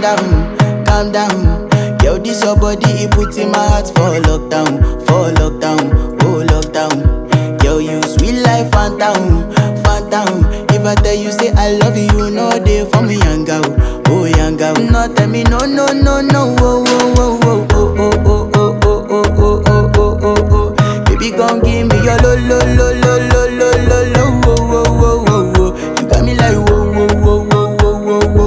calm down. Yo, this your body, it put in my heart for lockdown, oh lockdown. Yo, you sweet life, phantom, phantom. If I tell you say I love you, no day for me, young girl, oh young girl. No tell me no, no, no, no, oh,